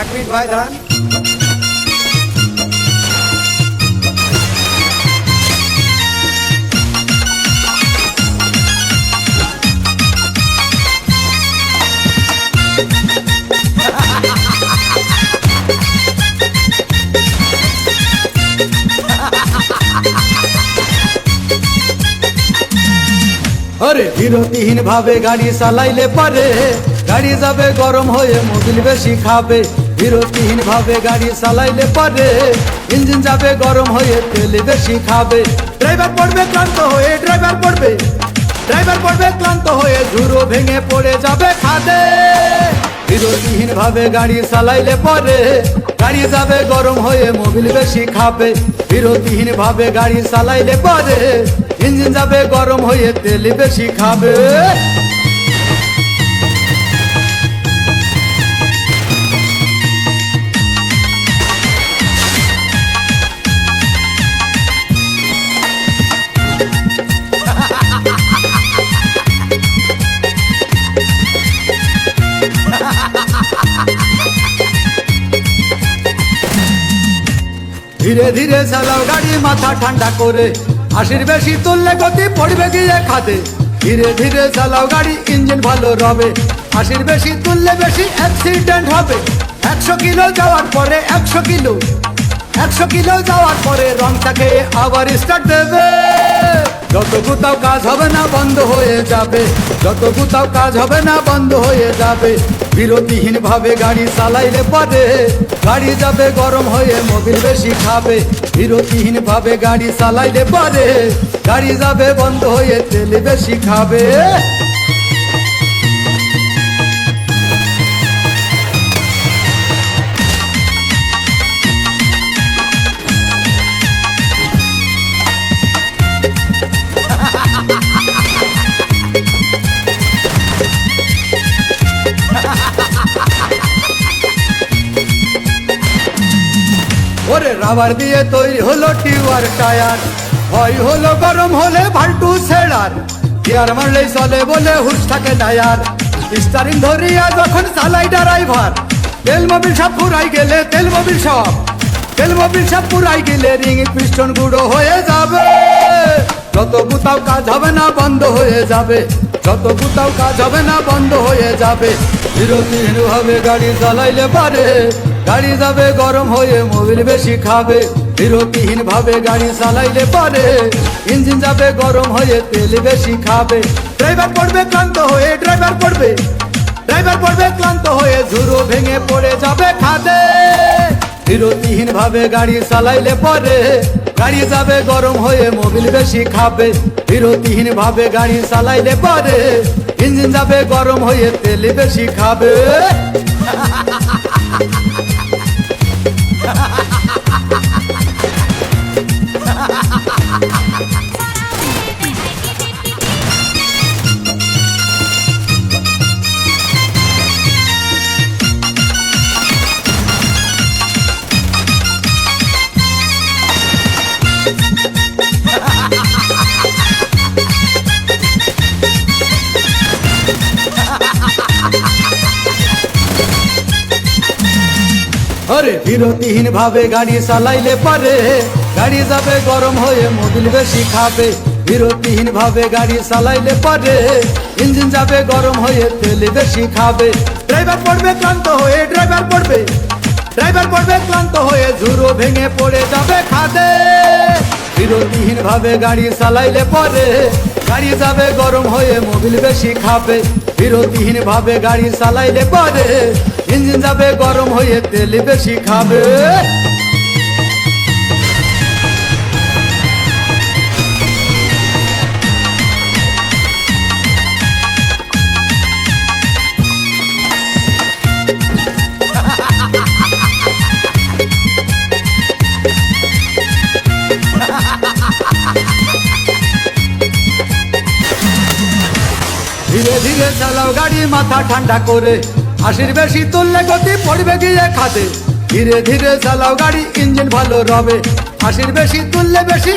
এক মিনিট ভাই দাঁড়ান। अरे বিরতিহীন ভাবে গাড়ি চালাইলে পারে গাড়ি যাবে গরম হয়ে মোবিল বেশি খাবে। বিরতিহীন ভাবে গাড়ি চালাইলে পারে ইঞ্জিন যাবে গরম হয়ে তেল বেশি খাবে। ড্রাইভার পড়বে ক্লান্ত হয়ে ড্রাইভার পড়বে ক্লান্ত হয়ে ঝুরো ভেঙে পড়ে যাবে খাদে। বিরতিহীন ভাবে গাড়ি চালাইলে পারে গাড়ি যাবে গরম হয়ে মোবিল বেশি খাবে। বিরতিহীন ভাবে গাড়ি চালাইলে পারে ইঞ্জিন যাবে গরম হয়ে তেল বেশি খাবে। ধীরে ধীরে চালাও গাড়ি মাথা ঠান্ডা করে, 80 বেশি তুললে গতি পড়বে গিয়ে খাদে। ধীরে ধীরে চালাও গাড়ি ইঞ্জিন ভালো রবে, 80 বেশি তুললে বেশি অ্যাক্সিডেন্ট হবে। 100 কিলো যাওয়ার পরে 100 কিলো যাওয়ার পরে রংটা খেয়ে আবার স্টার্ট দেবে। যত কোথাও কাজ হবে না বন্ধ হয়ে যাবে, যত কোথাও কাজ হবে না বন্ধ হয়ে যাবে। বিরতিহীন ভাবে গাড়ি চালাইলে পারে গাড়ি যাবে গরম হয়ে মোবিল বেশি খাবে। বিরতিহীন ভাবে গাড়ি চালাইলে পারে গাড়ি যাবে বন্ধ হয়ে তেল বেশি খাবে। ওরে রাবার দিয়ে তৈরি হলো টিউবার টায়ার, হয় হলো গরম হলে ভাল্টু ছেড়ার। গিয়ার মারলেই চলে বলে হুশ থাকে টায়ার, স্টারিং ধরিয়া যখন চালাই ড্রাইভার। তেল মোবিল সব পুরাই গেলে তেল মোবিল সব পুরাই গেলে রিং পিস্টন গুঁড়ো হয়ে যাবে। যত কোথাও কাজ হবে না বন্ধ হয়ে যাবে, যত কোথাও কাজ হবে না বন্ধ হয়ে যাবে। বিরতিহীন ভাবে গাড়ি চালাইলে পারে গাড়ি যাবে গরম হয়ে মোবিল বেশি খাবে। বিরতিহীন ভাবে গাড়ি চালাইলে পারে ইঞ্জিন যাবে গরম হয়ে তেল বেশি খাবে। ড্রাইভার পড়বে ক্লান্ত হয়ে ড্রাইভার পড়বে ক্লান্ত হয়ে ঝুরো ভেঙে পড়ে যাবে খাদে। বিরতিহীন ভাবে গাড়ি চালাইলে পারে গাড়ি যাবে গরম হয়ে মোবিল বেশি খাবে। বিরতিহীন ভাবে গাড়ি চালাইলে পারে ইঞ্জিন যাবে গরম হয়ে তেল বেশি খাবে। अरे বিরতিহীন ভাবে গাড়ি চালাইলে পারে গাড়ি যাবে গরম হয়ে মোবিল বেশি খাবে। বিরতিহীন ভাবে গাড়ি চালাইলে পারে ইঞ্জিন যাবে গরম হয়ে তেল বেশি খাবে। ড্রাইভার পড়বে ক্লান্ত হয়ে ড্রাইভার পড়বে ক্লান্ত হয়ে ঝুরো ভেঙে পড়ে যাবে খাদে। বিরতিহীন ভাবে গাড়ি চালাইলে পারে গাড়ি যাবে গরম হয়ে মোবিল বেশি খাবে। বিরতিহীন ভাবে গাড়ি চালাইলে পারে ইঞ্জিন যাবে গরম হয়ে তেল বেশি খাবে। ধীরে ধীরে চালাও গাড়ি মাথা ঠান্ডা করে, 80 বেশি তুললে গতি পড়বে গিয়ে খাদে। ধীরে ধীরে চালাও গাড়ি ইঞ্জিন ভালো রবে, 80 বেশি তুললে বেশি